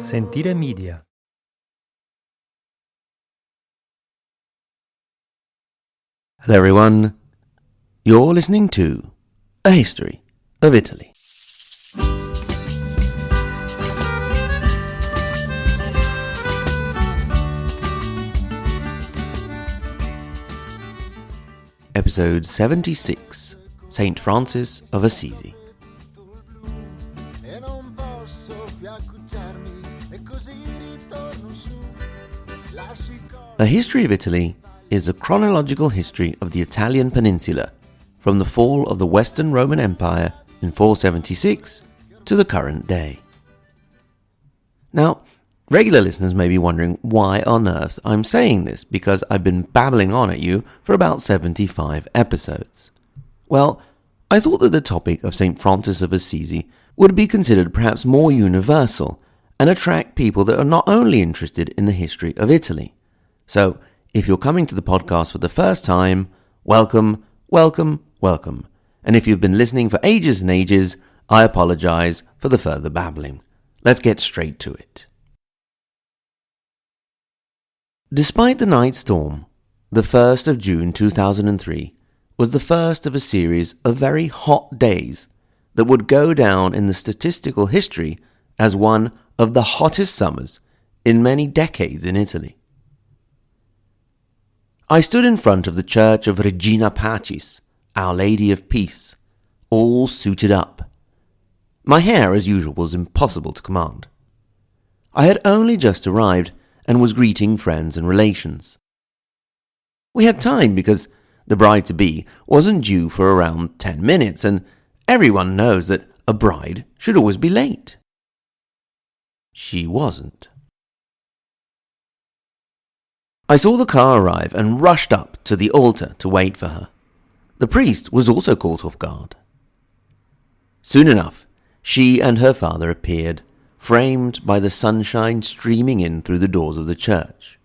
Sentire Media. Hello everyone, you're listening to A History of Italy. Episode 76, Saint Francis of Assisi. A History of Italy is a chronological history of the Italian peninsula from the fall of the Western Roman Empire in 476 to the current day. Now, regular listeners may be wondering why on earth I'm saying this, because I've been babbling on at you for about 75 episodes. Well, I thought that the topic of St. Francis of Assisi would be considered perhaps more universal and attract people that are not only interested in the history of Italy. So, if you're coming to the podcast for the first time, welcome, welcome, welcome. And if you've been listening for ages and ages, I apologize for the further babbling. Let's get straight to it. Despite the night storm, the 1st of June 2003 was the first of a series of very hot days that would go down in the statistical history as one of the hottest summers in many decades in Italy. I stood in front of the church of Regina Pacis, Our Lady of Peace, all suited up. My hair, as usual, was impossible to command. I had only just arrived and was greeting friends and relations. We had time because the bride-to-be wasn't due for around 10 minutes, and everyone knows that a bride should always be late. She wasn't. I saw the car arrive and rushed up to the altar to wait for her. The priest was also caught off guard. Soon enough, she and her father appeared, framed by the sunshine streaming in through the doors of the church.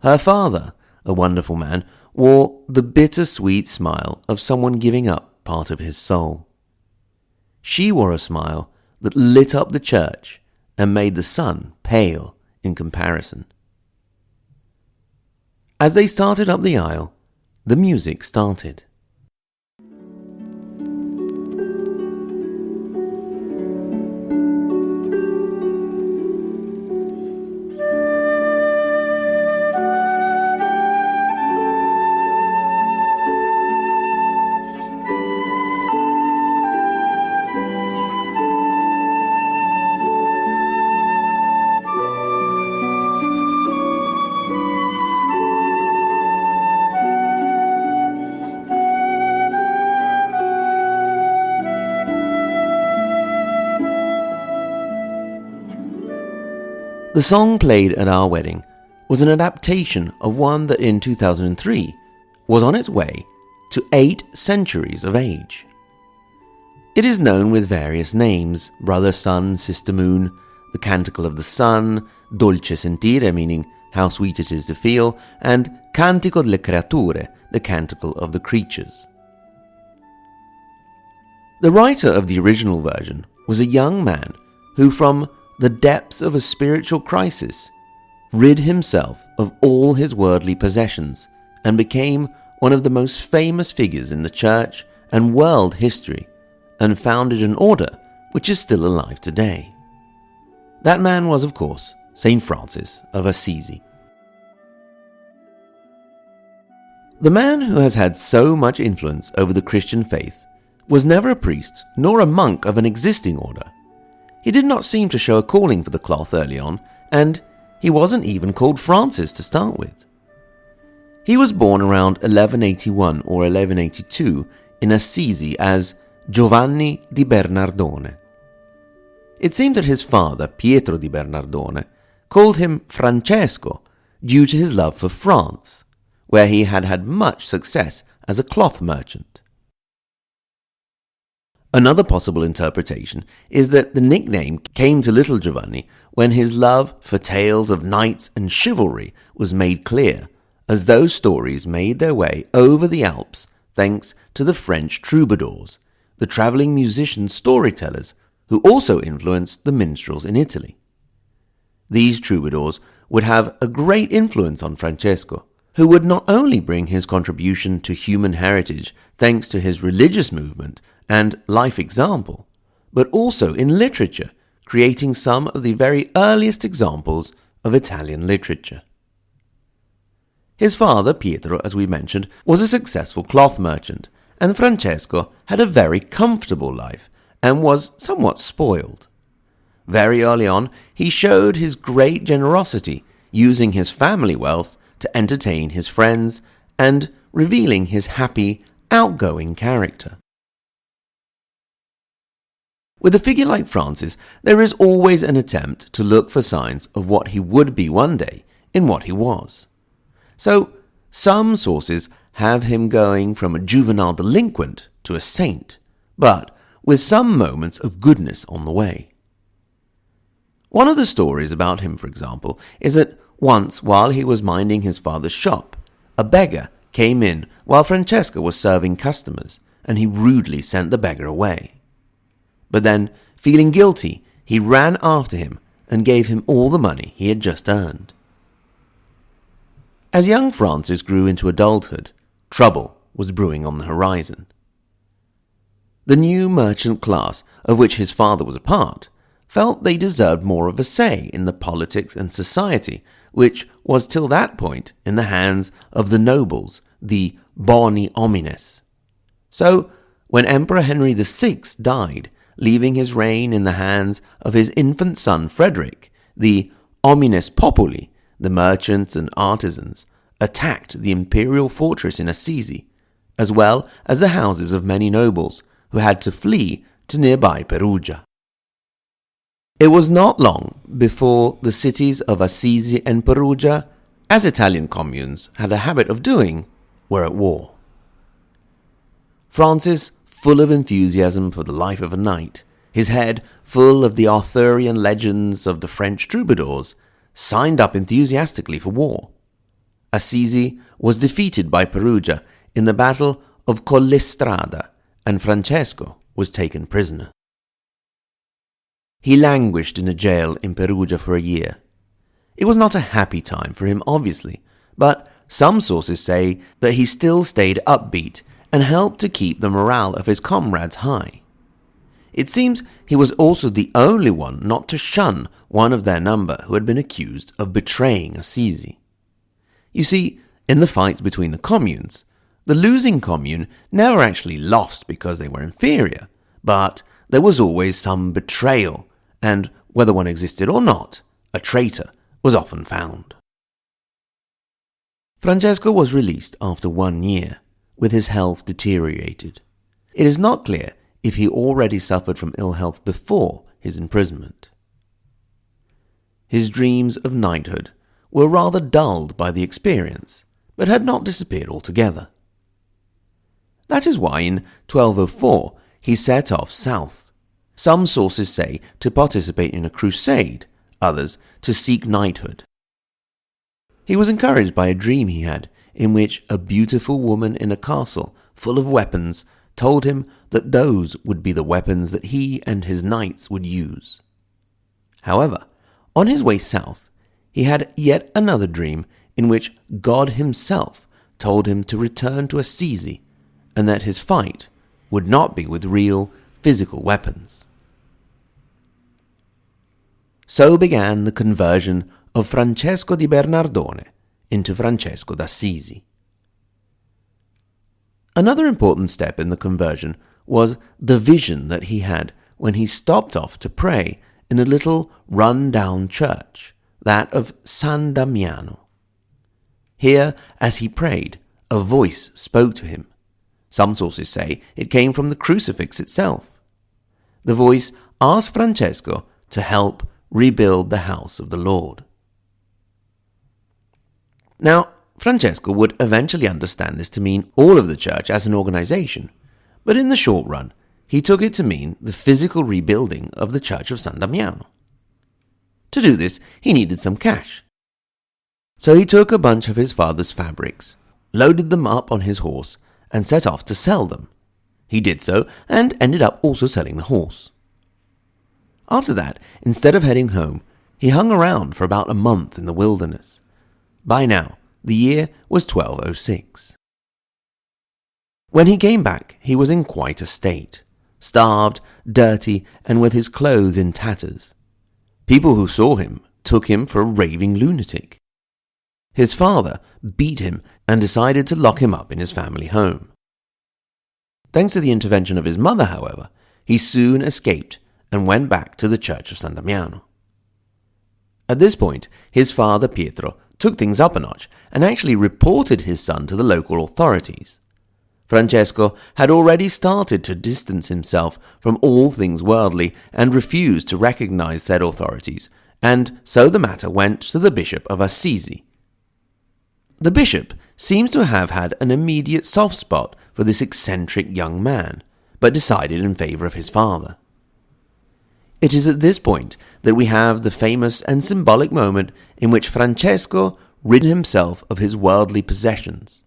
Her father, a wonderful man, wore the bittersweet smile of someone giving up part of his soul. She wore a smile that lit up the church and made the sun pale in comparison. As they started up the aisle, the music started. The song played at our wedding was an adaptation of one that in 2003 was on its way to 8 centuries of age. It is known with various names: Brother Sun, Sister Moon, the Canticle of the Sun, Dolce Sentire, meaning how sweet it is to feel, and Cantico delle Creature, the Canticle of the Creatures. The writer of the original version was a young man who, from the depths of a spiritual crisis, rid himself of all his worldly possessions and became one of the most famous figures in the church and world history, and founded an order which is still alive today. That man was, of course, Saint Francis of Assisi. The man who has had so much influence over the Christian faith was never a priest nor a monk of an existing order. He did not seem to show a calling for the cloth early on, and he wasn't even called Francis to start with. He was born around 1181 or 1182 in Assisi as Giovanni di Bernardone. It seemed that his father, Pietro di Bernardone, called him Francesco due to his love for France, where he had had much success as a cloth merchant. Another possible interpretation is that the nickname came to little Giovanni when his love for tales of knights and chivalry was made clear, as those stories made their way over the Alps thanks to the French troubadours, the travelling musician storytellers who also influenced the minstrels in Italy. These troubadours would have a great influence on Francesco, who would not only bring his contribution to human heritage thanks to his religious movement and life example, but also in literature, creating some of the very earliest examples of Italian literature. His father, Pietro, as we mentioned, was a successful cloth merchant, and Francesco had a very comfortable life and was somewhat spoiled. Very early on, he showed his great generosity, using his family wealth to entertain his friends and revealing his happy, outgoing character. With a figure like Francis, there is always an attempt to look for signs of what he would be one day in what he was. So, some sources have him going from a juvenile delinquent to a saint, but with some moments of goodness on the way. One of the stories about him, for example, is that once, while he was minding his father's shop, a beggar came in while Francesco was serving customers, and he rudely sent the beggar away. But then, feeling guilty, he ran after him and gave him all the money he had just earned. As young Francis grew into adulthood, trouble was brewing on the horizon. The new merchant class, of which his father was a part, felt they deserved more of a say in the politics and society, which was till that point in the hands of the nobles, the boni homines. So, when Emperor Henry VI died, leaving his reign in the hands of his infant son Frederick, the homines populi, the merchants and artisans, attacked the imperial fortress in Assisi, as well as the houses of many nobles who had to flee to nearby Perugia. It was not long before the cities of Assisi and Perugia, as Italian communes had a habit of doing, were at war. Francis, full of enthusiasm for the life of a knight, his head full of the Arthurian legends of the French troubadours, signed up enthusiastically for war. Assisi was defeated by Perugia in the Battle of Collestrada, and Francesco was taken prisoner. He languished in a jail in Perugia for a year. It was not a happy time for him, obviously, but some sources say that he still stayed upbeat and helped to keep the morale of his comrades high. It seems he was also the only one not to shun one of their number who had been accused of betraying Assisi. You see, in the fights between the communes, the losing commune never actually lost because they were inferior, but there was always some betrayal, and whether one existed or not, a traitor was often found. Francesco was released after 1 year, with his health deteriorated. It is not clear if he already suffered from ill health before his imprisonment. His dreams of knighthood were rather dulled by the experience, but had not disappeared altogether. That is why in 1204 he set off south. Some sources say to participate in a crusade, others to seek knighthood. He was encouraged by a dream he had, in which a beautiful woman in a castle full of weapons told him that those would be the weapons that he and his knights would use. However, on his way south, he had yet another dream in which God himself told him to return to Assisi, and that his fight would not be with real physical weapons. So began the conversion of Francesco di Bernardone into Francesco d'Assisi. Another important step in the conversion was the vision that he had when he stopped off to pray in a little run-down church, that of San Damiano. Here, as he prayed, a voice spoke to him. Some sources say it came from the crucifix itself. The voice asked Francesco to help rebuild the house of the Lord. Now, Francesco would eventually understand this to mean all of the church as an organization, but in the short run, he took it to mean the physical rebuilding of the church of San Damiano. To do this, he needed some cash. So he took a bunch of his father's fabrics, loaded them up on his horse, and set off to sell them. He did so, and ended up also selling the horse. After that, instead of heading home, he hung around for about a month in the wilderness. By now, the year was 1206. When he came back, he was in quite a state, starved, dirty, and with his clothes in tatters. People who saw him took him for a raving lunatic. His father beat him and decided to lock him up in his family home. Thanks to the intervention of his mother, however, he soon escaped and went back to the church of San Damiano. At this point, his father Pietro took things up a notch and actually reported his son to the local authorities. Francesco had already started to distance himself from all things worldly and refused to recognize said authorities, and so the matter went to the Bishop of Assisi. The bishop seems to have had an immediate soft spot for this eccentric young man, but decided in favor of his father. It is at this point that we have the famous and symbolic moment in which Francesco rid himself of his worldly possessions.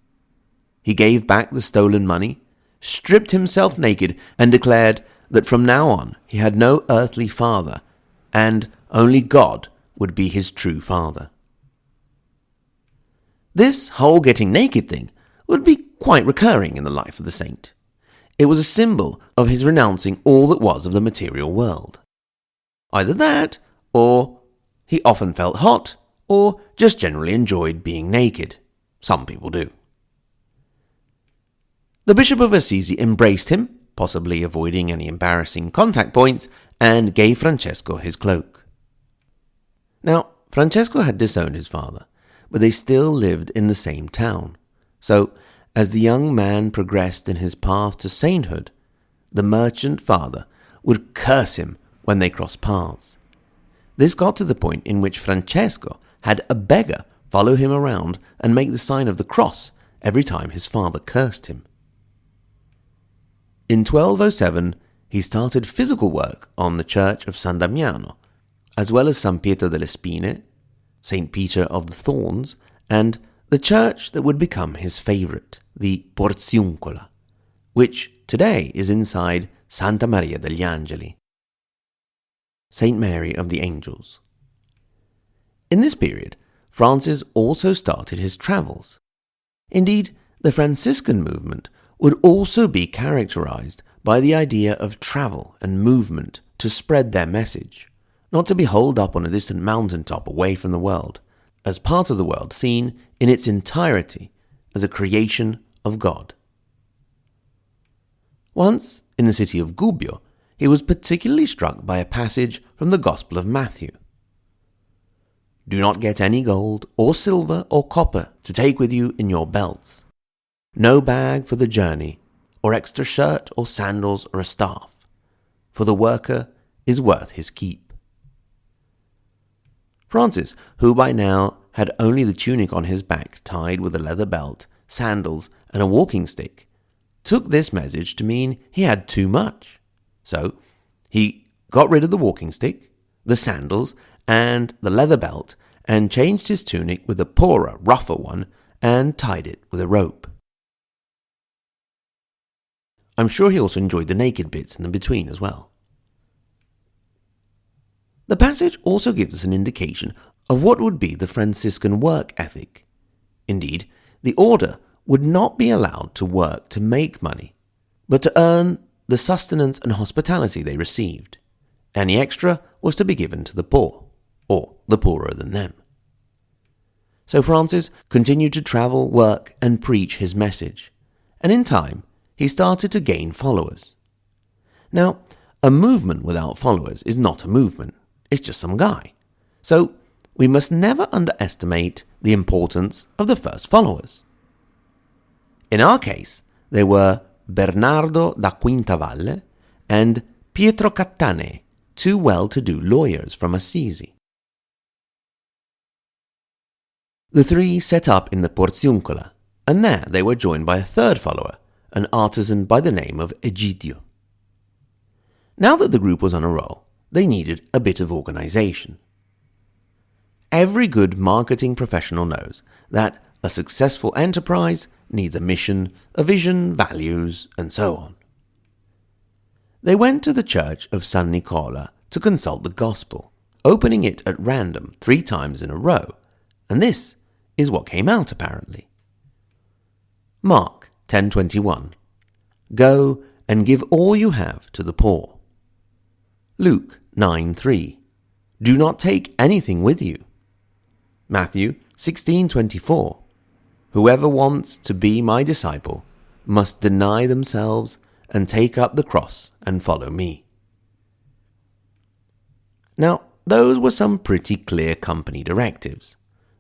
He gave back the stolen money, stripped himself naked, and declared that from now on he had no earthly father, and only God would be his true father. This whole getting naked thing would be quite recurring in the life of the saint. It was a symbol of his renouncing all that was of the material world. Either that, or he often felt hot, or just generally enjoyed being naked. Some people do. The Bishop of Assisi embraced him, possibly avoiding any embarrassing contact points, and gave Francesco his cloak. Now, Francesco had disowned his father, but they still lived in the same town. So, as the young man progressed in his path to sainthood, the merchant father would curse him when they crossed paths. This got to the point in which Francesco had a beggar follow him around and make the sign of the cross every time his father cursed him. In 1207, he started physical work on the church of San Damiano, as well as San Pietro delle Spine, St. Peter of the Thorns, and the church that would become his favorite, the Porziuncola, which today is inside Santa Maria degli Angeli, St. Mary of the Angels. In this period, Francis also started his travels. Indeed, the Franciscan movement would also be characterized by the idea of travel and movement to spread their message, not to be holed up on a distant mountaintop away from the world, as part of the world seen in its entirety as a creation of God. Once, in the city of Gubbio, he was particularly struck by a passage from the Gospel of Matthew. "Do not get any gold or silver or copper to take with you in your belts. No bag for the journey, or extra shirt or sandals or a staff, for the worker is worth his keep." Francis, who by now had only the tunic on his back tied with a leather belt, sandals, and a walking stick, took this message to mean he had too much. So he got rid of the walking stick, the sandals, and the leather belt, and changed his tunic with a poorer, rougher one, and tied it with a rope. I'm sure he also enjoyed the naked bits in the between as well. The passage also gives us an indication of what would be the Franciscan work ethic. Indeed, the order would not be allowed to work to make money, but to earn the sustenance and hospitality they received. Any extra was to be given to the poor, or the poorer than them. So Francis continued to travel, work, and preach his message, and in time he started to gain followers. Now, a movement without followers is not a movement, it's just some guy. So we must never underestimate the importance of the first followers. In our case, they were Bernardo da Quintavalle and Pietro Cattaneo, two well-to-do lawyers from Assisi. The three set up in the Porziuncola, and there they were joined by a third follower, an artisan by the name of Egidio. Now that the group was on a roll, they needed a bit of organization. Every good marketing professional knows that a successful enterprise needs a mission, a vision, values, and so on. They went to the church of San Nicola to consult the gospel, opening it at random 3 times in a row, and this is what came out apparently. Mark 10:21. Go and give all you have to the poor. Luke 9:3. Do not take anything with you. Matthew 16:24. Whoever wants to be my disciple must deny themselves and take up the cross and follow me. Now, those were some pretty clear company directives,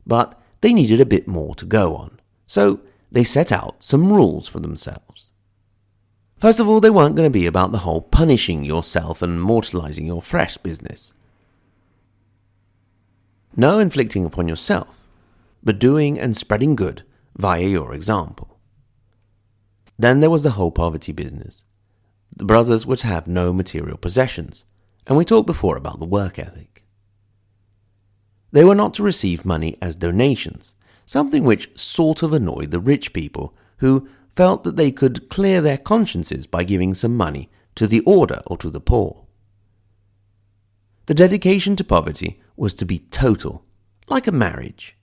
but they needed a bit more to go on, so they set out some rules for themselves. First of all, they weren't going to be about the whole punishing yourself and mortalizing your flesh business. No inflicting upon yourself, but doing and spreading good via your example. Then there was the whole poverty business. The brothers were to have no material possessions, and we talked before about the work ethic. They were not to receive money as donations, something which sort of annoyed the rich people who felt that they could clear their consciences by giving some money to the order or to the poor. The dedication to poverty was to be total, like a marriage.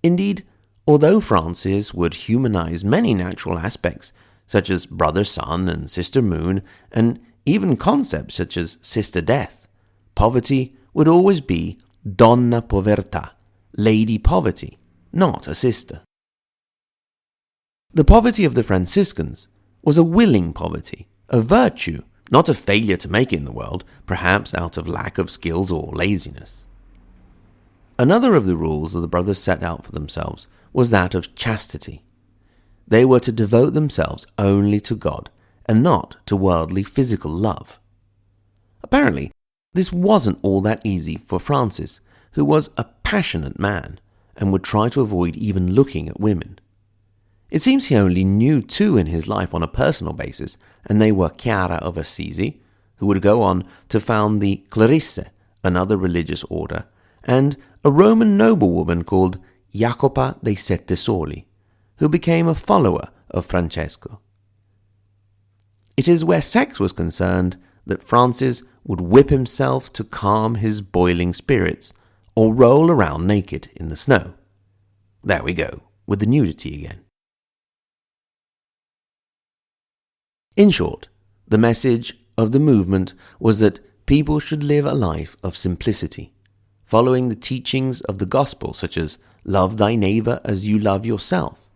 Indeed, although Francis would humanize many natural aspects, such as brother sun and sister moon, and even concepts such as sister death, poverty would always be donna povertà, lady poverty, not a sister. The poverty of the Franciscans was a willing poverty, a virtue, not a failure to make it in the world, perhaps out of lack of skills or laziness. Another of the rules that the brothers set out for themselves was that of chastity. They were to devote themselves only to God and not to worldly physical love. Apparently, this wasn't all that easy for Francis, who was a passionate man and would try to avoid even looking at women. It seems he only knew 2 in his life on a personal basis, and they were Chiara of Assisi, who would go on to found the Clarisse, another religious order, and a Roman noblewoman called Jacopa dei Sette Soli, who became a follower of Francesco. It is where sex was concerned that Francis would whip himself to calm his boiling spirits, or roll around naked in the snow. There we go, with the nudity again. In short, the message of the movement was that people should live a life of simplicity, following the teachings of the gospel such as love thy neighbor as you love yourself.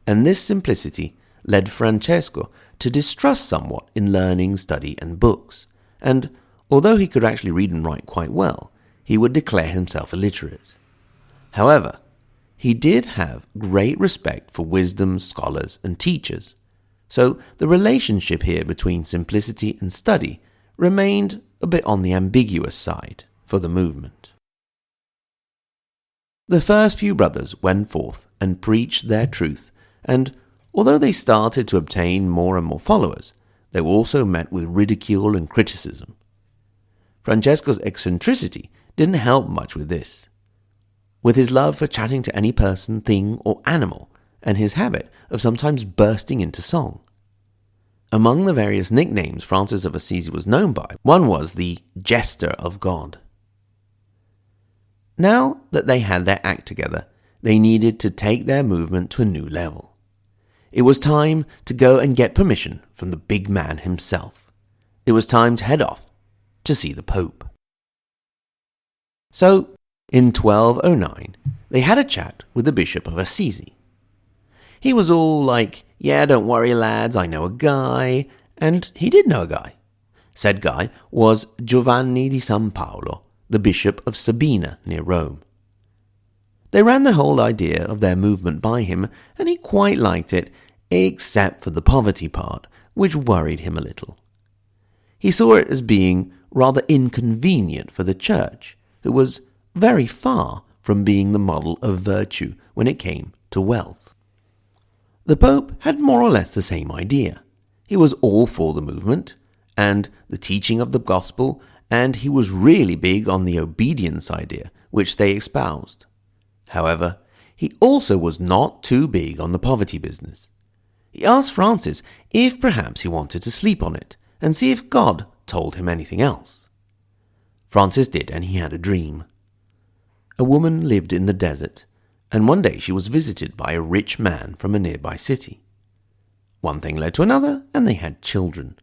And this simplicity led Francesco to distrust somewhat in learning, study, and books, and although he could actually read and write quite well, he would declare himself illiterate. However, he did have great respect for wisdom, scholars, and teachers, so the relationship here between simplicity and study remained a bit on the ambiguous side for the movement. The first few brothers went forth and preached their truth, and although they started to obtain more and more followers, they were also met with ridicule and criticism. Francesco's eccentricity didn't help much with this. With his love for chatting to any person, thing, or animal, and his habit of sometimes bursting into song. Among the various nicknames Francis of Assisi was known by, one was the Jester of God. Now that they had their act together, they needed to take their movement to a new level. It was time to go and get permission from the big man himself. It was time to head off to see the Pope. So, in 1209, they had a chat with the Bishop of Assisi. He was all like, yeah, don't worry lads, I know a guy, and he did know a guy. Said guy was Giovanni di San Paolo, the Bishop of Sabina near Rome. They ran the whole idea of their movement by him, and he quite liked it, except for the poverty part, which worried him a little. He saw it as being rather inconvenient for the Church, who was very far from being the model of virtue when it came to wealth. The Pope had more or less the same idea. He was all for the movement and the teaching of the gospel, and he was really big on the obedience idea, which they espoused. However, he also was not too big on the poverty business. He asked Francis if perhaps he wanted to sleep on it and see if God told him anything else. Francis did, and he had a dream. A woman lived in the desert, and one day she was visited by a rich man from a nearby city. One thing led to another, and they had children.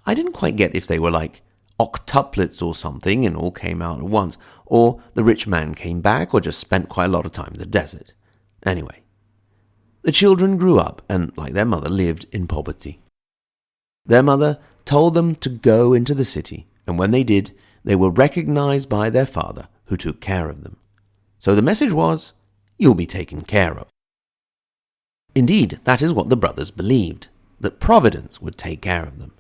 I didn't quite get if they were like octuplets or something and all came out at once, or the rich man came back or just spent quite a lot of time in the desert. Anyway, the children grew up and, like their mother, lived in poverty. Their mother told them to go into the city, and when they did, they were recognized by their father, who took care of them. So the message was, you'll be taken care of. Indeed, that is what the brothers believed, that Providence would take care of them.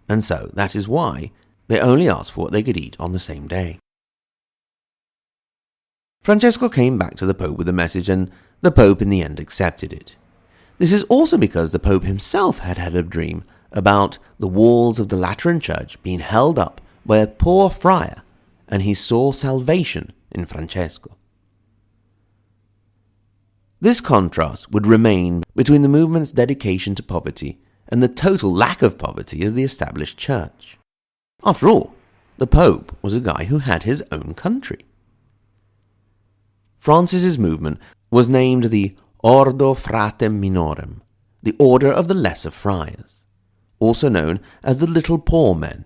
And so that is why they only asked for what they could eat on the same day. Francesco came back to the Pope with the message, and the Pope in the end accepted it. This is also because the Pope himself had had a dream about the walls of the Lateran Church being held up by a poor friar, and he saw salvation in Francesco. This contrast would remain between the movement's dedication to poverty and the total lack of poverty as the established church. After all, the Pope was a guy who had his own country. Francis's movement was named the Ordo Fratem Minorem, the Order of the Lesser Friars, also known as the Little Poor Men,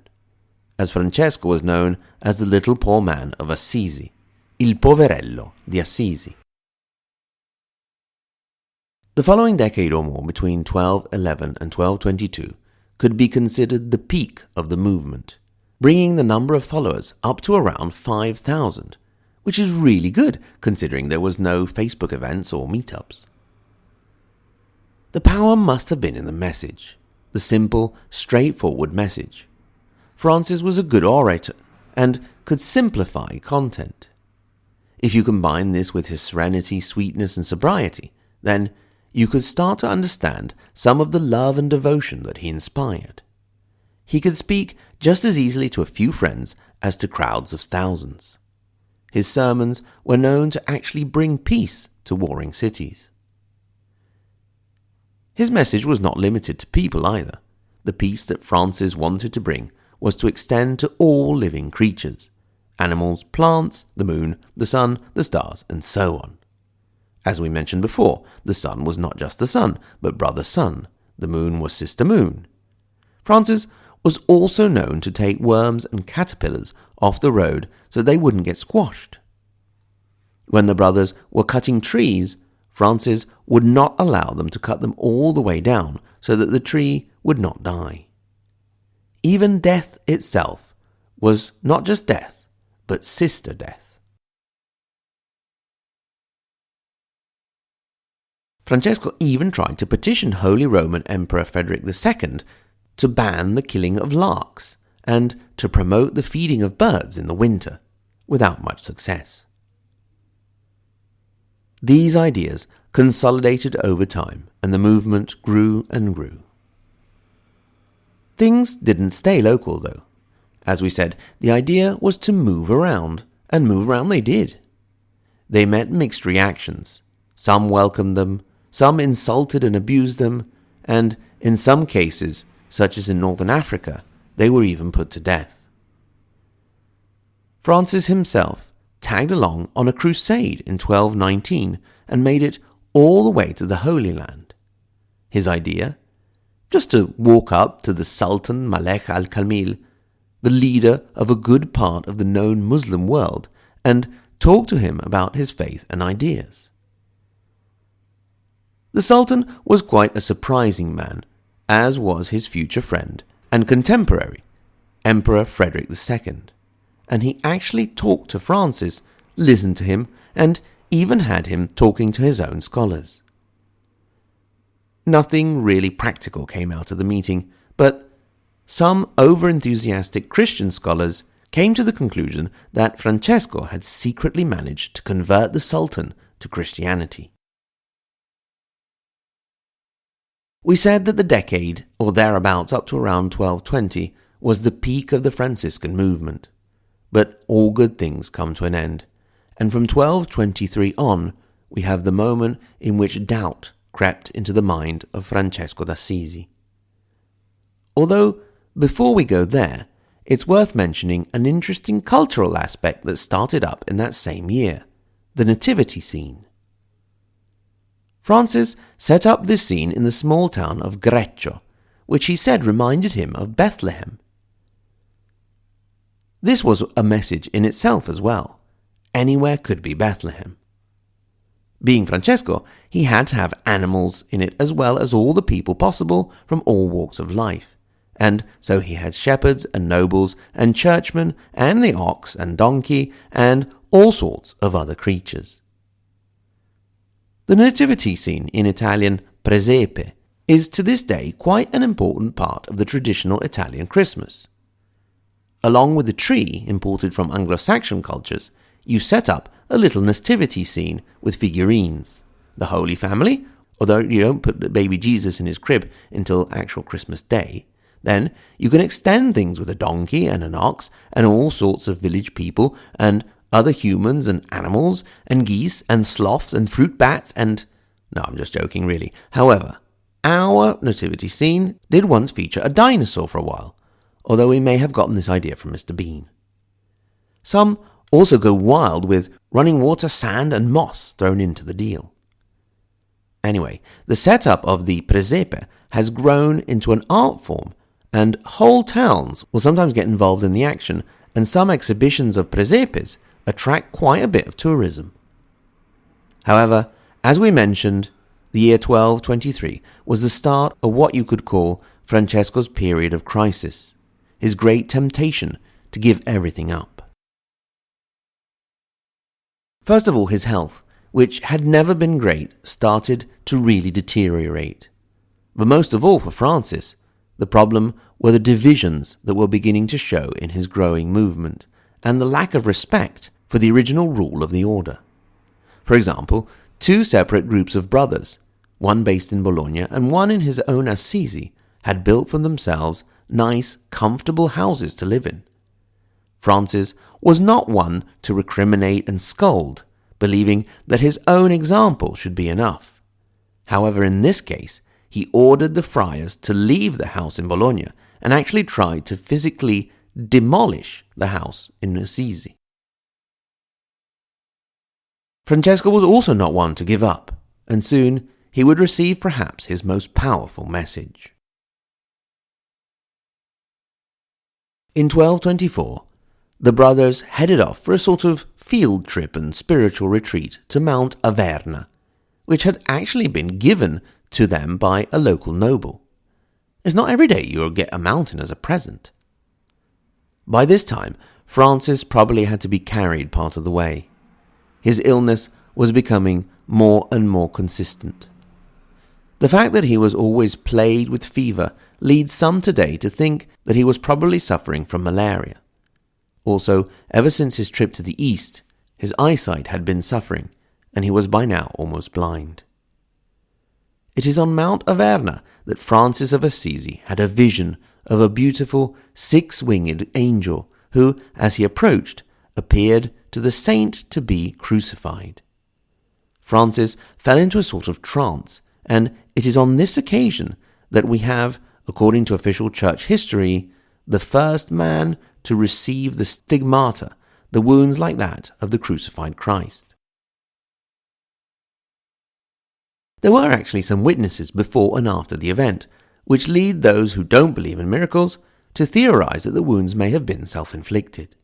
as Francesco was known as the Little Poor Man of Assisi, Il Poverello di Assisi. The following decade or more, between 1211 and 1222, could be considered the peak of the movement, bringing the number of followers up to around 5,000, which is really good considering there was no Facebook events or meetups. The power must have been in the message, the simple, straightforward message. Francis was a good orator and could simplify content. If you combine this with his serenity, sweetness, and sobriety, then you could start to understand some of the love and devotion that he inspired. He could speak just as easily to a few friends as to crowds of thousands. His sermons were known to actually bring peace to warring cities. His message was not limited to people either. The peace that Francis wanted to bring was to extend to all living creatures, animals, plants, the moon, the sun, the stars, and so on. As we mentioned before, the sun was not just the sun, but brother sun. The moon was sister moon. Francis was also known to take worms and caterpillars off the road so they wouldn't get squashed. When the brothers were cutting trees, Francis would not allow them to cut them all the way down so that the tree would not die. Even death itself was not just death, but sister death. Francesco even tried to petition Holy Roman Emperor Frederick II to ban the killing of larks and to promote the feeding of birds in the winter, without much success. These ideas consolidated over time, and the movement grew and grew. Things didn't stay local, though. As we said, the idea was to move around, and move around they did. They met mixed reactions. Some welcomed them, some insulted and abused them, and in some cases, such as in Northern Africa, they were even put to death. Francis himself tagged along on a crusade in 1219 and made it all the way to the Holy Land. His idea? Just to walk up to the Sultan Malek al-Kamil, the leader of a good part of the known Muslim world, and talk to him about his faith and ideas. The Sultan was quite a surprising man, as was his future friend and contemporary, Emperor Frederick II, and he actually talked to Francis, listened to him, and even had him talking to his own scholars. Nothing really practical came out of the meeting, but some over-enthusiastic Christian scholars came to the conclusion that Francesco had secretly managed to convert the Sultan to Christianity. We said that the decade, or thereabouts up to around 1220, was the peak of the Franciscan movement. But all good things come to an end, and from 1223 on, we have the moment in which doubt crept into the mind of Francesco d'Assisi. Although, before we go there, it's worth mentioning an interesting cultural aspect that started up in that same year, the nativity scene. Francis set up this scene in the small town of Greccio, which he said reminded him of Bethlehem. This was a message in itself as well. Anywhere could be Bethlehem. Being Francesco, he had to have animals in it as well as all the people possible from all walks of life. And so he had shepherds and nobles and churchmen and the ox and donkey and all sorts of other creatures. The nativity scene, in Italian presepe, is to this day quite an important part of the traditional Italian Christmas. Along with the tree imported from Anglo-Saxon cultures, you set up a little nativity scene with figurines. The Holy Family, although you don't put the baby Jesus in his crib until actual Christmas Day, then you can extend things with a donkey and an ox and all sorts of village people and other humans and animals and geese and sloths and fruit bats and... No, I'm just joking really. However, our nativity scene did once feature a dinosaur for a while, although we may have gotten this idea from Mr. Bean. Some also go wild with running water, sand and moss thrown into the deal. Anyway, the setup of the presepe has grown into an art form, and whole towns will sometimes get involved in the action, and some exhibitions of presepes attract quite a bit of tourism. However, as we mentioned, the year 1223 was the start of what you could call Francesco's period of crisis, his great temptation to give everything up. First of all, his health, which had never been great, started to really deteriorate. But most of all for Francis, the problem were the divisions that were beginning to show in his growing movement, and the lack of respect for the original rule of the order. For example, two separate groups of brothers, one based in Bologna and one in his own Assisi, had built for themselves nice, comfortable houses to live in. Francis was not one to recriminate and scold, believing that his own example should be enough. However, in this case, he ordered the friars to leave the house in Bologna and actually tried to physically demolish the house in Assisi. Francesco was also not one to give up, and soon he would receive perhaps his most powerful message. In 1224, the brothers headed off for a sort of field trip and spiritual retreat to Mount Averna, which had actually been given to them by a local noble. It's not every day you'll get a mountain as a present. By this time, Francis probably had to be carried part of the way. His illness was becoming more and more consistent. The fact that he was always plagued with fever leads some today to think that he was probably suffering from malaria. Also, ever since his trip to the east, his eyesight had been suffering, and he was by now almost blind. It is on Mount Averna that Francis of Assisi had a vision of a beautiful six-winged angel who, as he approached, appeared to the saint to be crucified. Francis fell into a sort of trance, and it is on this occasion that we have, according to official church history, the first man to receive the stigmata, the wounds like that of the crucified Christ. There were actually some witnesses before and after the event, which lead those who don't believe in miracles to theorize that the wounds may have been self-inflicted.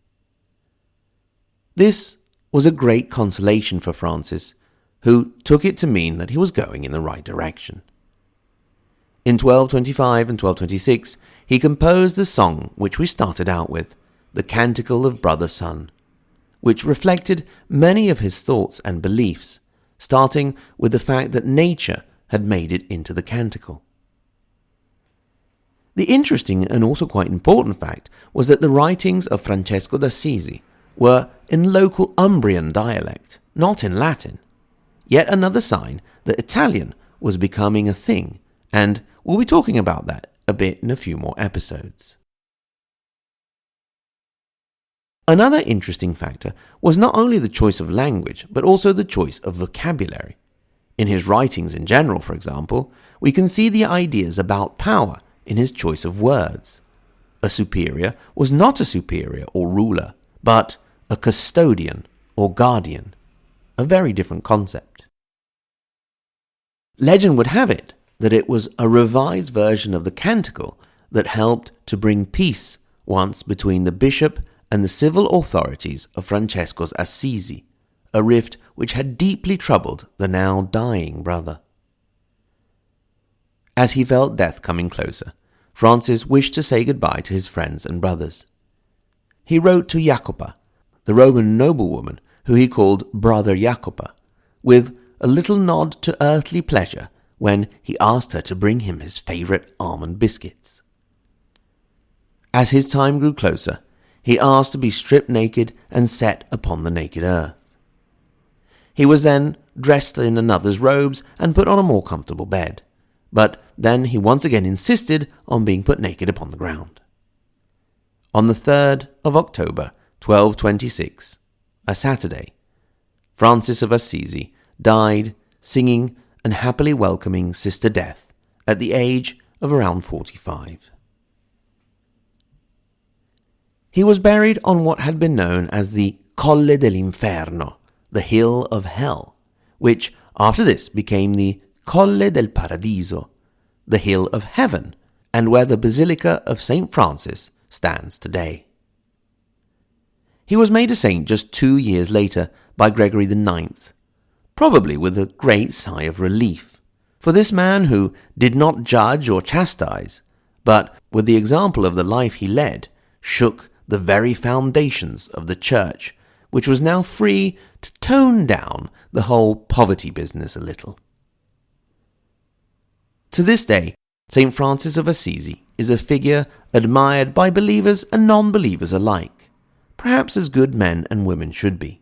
This was a great consolation for Francis, who took it to mean that he was going in the right direction. In 1225 and 1226, he composed the song which we started out with, the Canticle of Brother Sun, which reflected many of his thoughts and beliefs, starting with the fact that nature had made it into the canticle. The interesting and also quite important fact was that the writings of Francesco d'Assisi were in local Umbrian dialect, not in Latin. Yet another sign that Italian was becoming a thing, and we'll be talking about that a bit in a few more episodes. Another interesting factor was not only the choice of language, but also the choice of vocabulary. In his writings in general, for example, we can see the ideas about power in his choice of words. A superior was not a superior or ruler, but a custodian or guardian, a very different concept. Legend would have it that it was a revised version of the canticle that helped to bring peace once between the bishop and the civil authorities of Francesco's Assisi, a rift which had deeply troubled the now dying brother. As he felt death coming closer, Francis wished to say goodbye to his friends and brothers. He wrote to Jacopa, the Roman noblewoman who he called Brother Jacopa, with a little nod to earthly pleasure when he asked her to bring him his favourite almond biscuits. As his time grew closer, he asked to be stripped naked and set upon the naked earth. He was then dressed in another's robes and put on a more comfortable bed, but then he once again insisted on being put naked upon the ground. On the 3rd of October, 1226, a Saturday, Francis of Assisi died singing and happily welcoming Sister Death at the age of around 45. He was buried on what had been known as the Colle dell'Inferno, the Hill of Hell, which after this became the Colle del Paradiso, the Hill of Heaven, and where the Basilica of St. Francis stands today. He was made a saint just 2 years later by Gregory IX, probably with a great sigh of relief, for this man who did not judge or chastise, but with the example of the life he led, shook the very foundations of the Church, which was now free to tone down the whole poverty business a little. To this day, St. Francis of Assisi is a figure admired by believers and non-believers alike, perhaps as good men and women should be.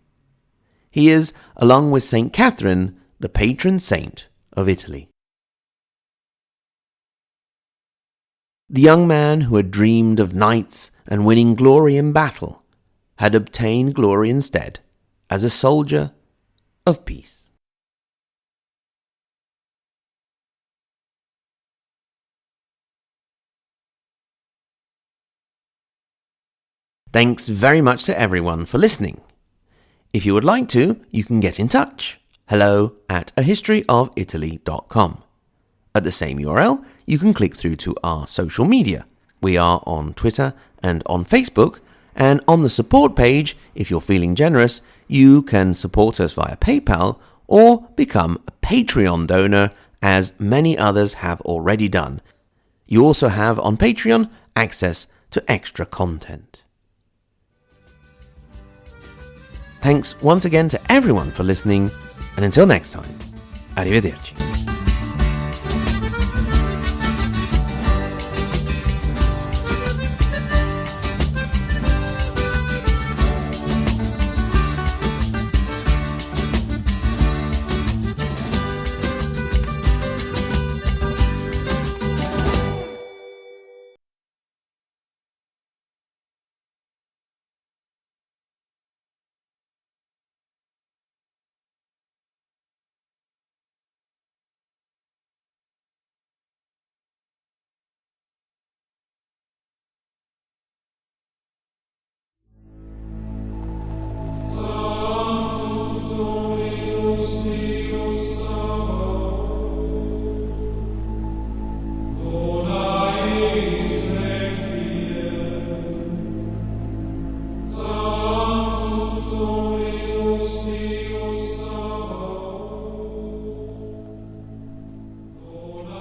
He is, along with St. Catherine, the patron saint of Italy. The young man who had dreamed of knights and winning glory in battle had obtained glory instead as a soldier of peace. Thanks very much to everyone for listening. If you would like to, you can get in touch. hello@ahistoryofitaly.com. At the same URL, you can click through to our social media. We are on Twitter and on Facebook, and on the support page, if you're feeling generous, you can support us via PayPal or become a Patreon donor, as many others have already done. You also have on Patreon access to extra content. Thanks once again to everyone for listening, and until next time, arrivederci.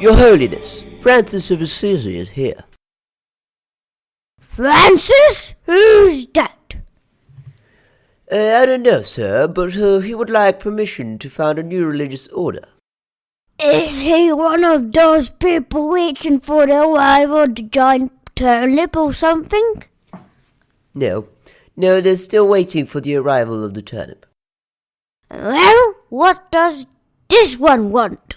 Your Holiness, Francis of Assisi is here. Francis? Who's that? I don't know, sir, but he would like permission to found a new religious order. Is he one of those people waiting for the arrival of the giant turnip or something? No, they're still waiting for the arrival of the turnip. Well, what does this one want?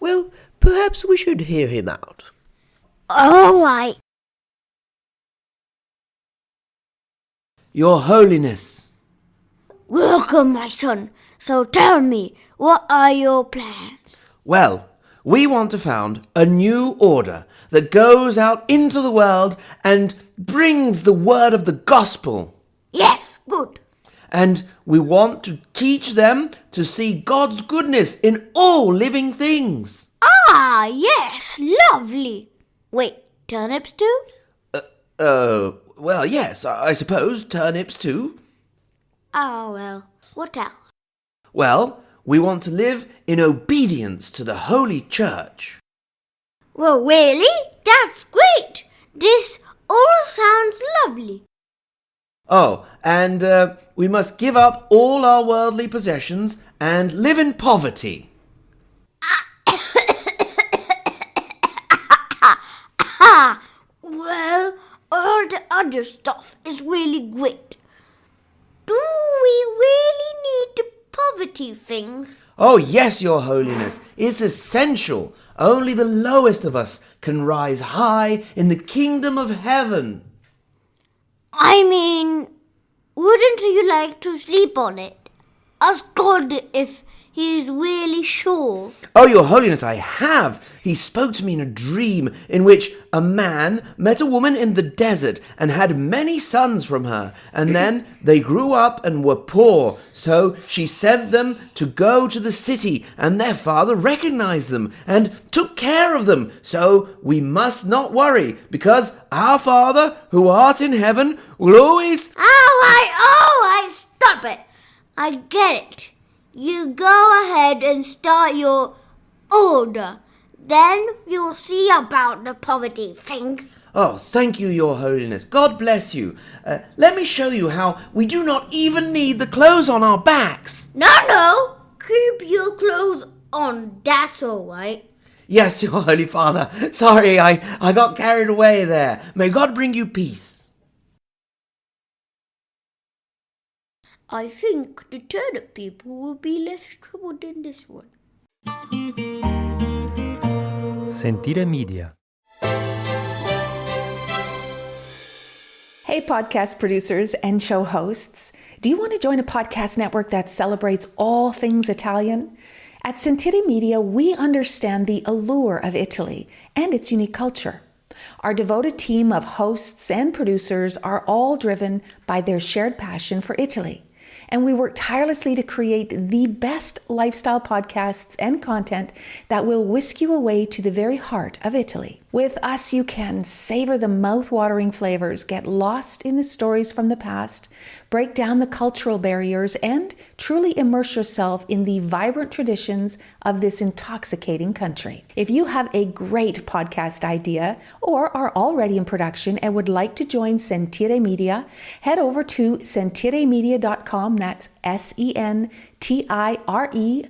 Well, perhaps we should hear him out. All right. Your Holiness. Welcome, my son. So tell me, what are your plans? Well, we want to found a new order that goes out into the world and brings the word of the gospel. Yes, good. And we want to teach them to see God's goodness in all living things. Ah, yes, lovely. Wait, turnips too? Well, yes, I suppose turnips too. Oh, well, what else? Well, we want to live in obedience to the Holy Church. Well, really? That's great. This all sounds lovely. Oh, and we must give up all our worldly possessions and live in poverty. Well, all the other stuff is really great. Do we really need the poverty thing? Oh, yes, Your Holiness, it's essential. Only the lowest of us can rise high in the kingdom of heaven. I mean, wouldn't you like to sleep on it? Ask God if he's really sure. Oh, Your Holiness, I have. He spoke to me in a dream in which a man met a woman in the desert and had many sons from her. And then they grew up and were poor. So she sent them to go to the city, and their father recognized them and took care of them. So we must not worry, because our Father who art in heaven will always... Stop it. I get it. You go ahead and start your order. Then you'll see about the poverty thing. Oh, thank you, Your Holiness. God bless you. Let me show you how we do not even need the clothes on our backs. No. Keep your clothes on. That's all right. Yes, Your Holy Father. Sorry, I got carried away there. May God bring you peace. I think the turnip people will be less troubled in this one. Sentire Media. Hey, podcast producers and show hosts. Do you want to join a podcast network that celebrates all things Italian? At Sentire Media, we understand the allure of Italy and its unique culture. Our devoted team of hosts and producers are all driven by their shared passion for Italy. And we work tirelessly to create the best lifestyle podcasts and content that will whisk you away to the very heart of Italy. With us, you can savor the mouth-watering flavors, get lost in the stories from the past, break down the cultural barriers, and truly immerse yourself in the vibrant traditions of this intoxicating country. If you have a great podcast idea or are already in production and would like to join Sentire Media, head over to sentiremedia.com, that's SENTIRE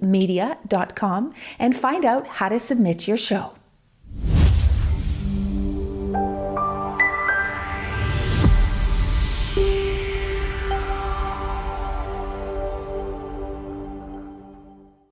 media.com, and find out how to submit your show.